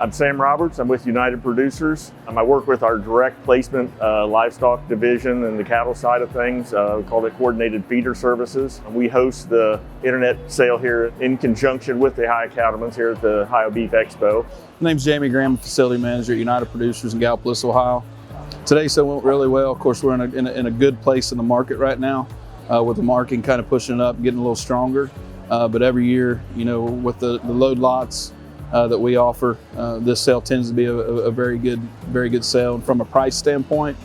I'm Sam Roberts. I'm with United Producers. I work with our direct placement livestock division and the cattle side of things. We call it Coordinated Feeder Services. We host the internet sale here in conjunction with the Ohio Cattlemen's here at the Ohio Beef Expo. My name's Jamie Graham, Facility Manager at United Producers in Gallipolis, Ohio. Today's sale went really well. Of course, we're in a good place in the market right now, with the market kind of pushing up, getting a little stronger. But every year, with the load lots that we offer, this sale tends to be a very good sale. And from a price standpoint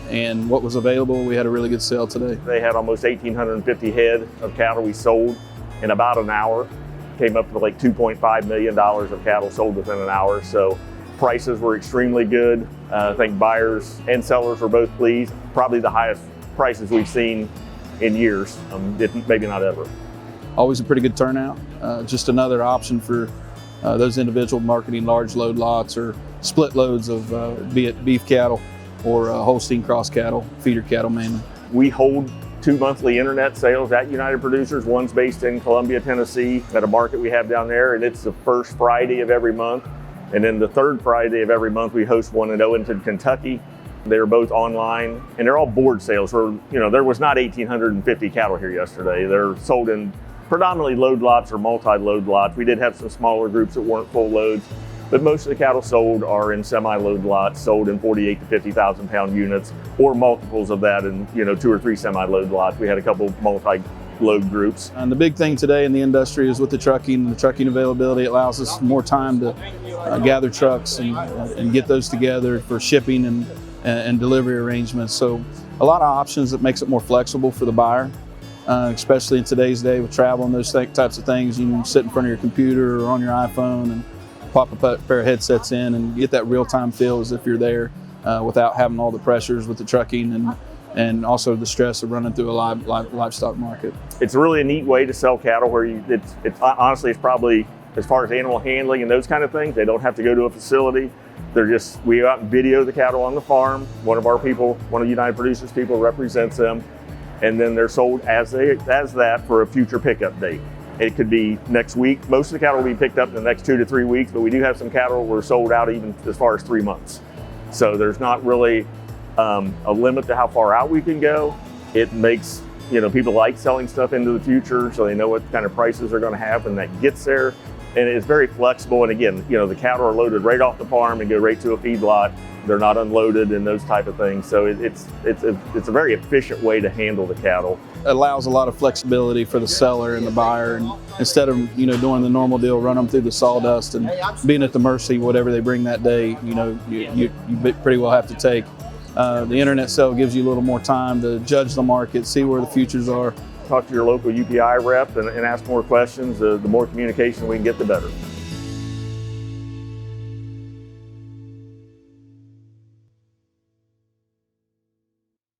and what was available, we had a really good sale today. They had almost 1,850 head of cattle we sold in about an hour. Came up to like $2.5 million of cattle sold within an hour. So prices were extremely good. I think buyers and sellers were both pleased. Probably the highest prices we've seen in years, maybe not ever. Always a pretty good turnout. Just another option for those individual marketing large load lots or split loads of be it beef cattle or Holstein cross cattle, feeder cattle mainly. We hold 2 monthly internet sales at United Producers. One's based in Columbia, Tennessee, at a market we have down there, and it's the first Friday of every month. And then the third Friday of every month, we host one in Owenston, Kentucky. They're both online, and they're all board sales. Where there was not 1,850 cattle here yesterday. They're sold in predominantly load lots or multi-load lots. We did have some smaller groups that weren't full loads, but most of the cattle sold are in semi-load lots, sold in 48 to 50,000 pound units, or multiples of that in 2 or 3 semi-load lots. We had a couple multi-load groups. And the big thing today in the industry is with the trucking availability. It allows us more time to gather trucks and get those together for shipping and delivery arrangements. So a lot of options that makes it more flexible for the buyer. Especially in today's day with travel and those types of things. You can sit in front of your computer or on your iPhone and pop a pair of headsets in and get that real-time feel as if you're there without having all the pressures with the trucking and also the stress of running through a livestock market. It's really a neat way to sell cattle where honestly, it's probably, as far as animal handling and those kind of things, they don't have to go to a facility. We go out and video the cattle on the farm. One of United Producers people represents them. And then they're sold as that for a future pickup date. It could be next week. Most of the cattle will be picked up in the next 2 to 3 weeks, but we do have some cattle we're sold out even as far as 3 months. So there's not really a limit to how far out we can go. It makes, people like selling stuff into the future, so they know what kind of prices they're gonna have when that gets there. And it's very flexible. And again, the cattle are loaded right off the farm and go right to a feedlot. They're not unloaded and those type of things. So it's a very efficient way to handle the cattle. It allows a lot of flexibility for the seller and the buyer. And instead of doing the normal deal, run them through the sawdust and being at the mercy whatever they bring that day, you pretty well have to take. The internet sale gives you a little more time to judge the market, see where the futures are. Talk to your local UPI rep and ask more questions. The more communication we can get, the better.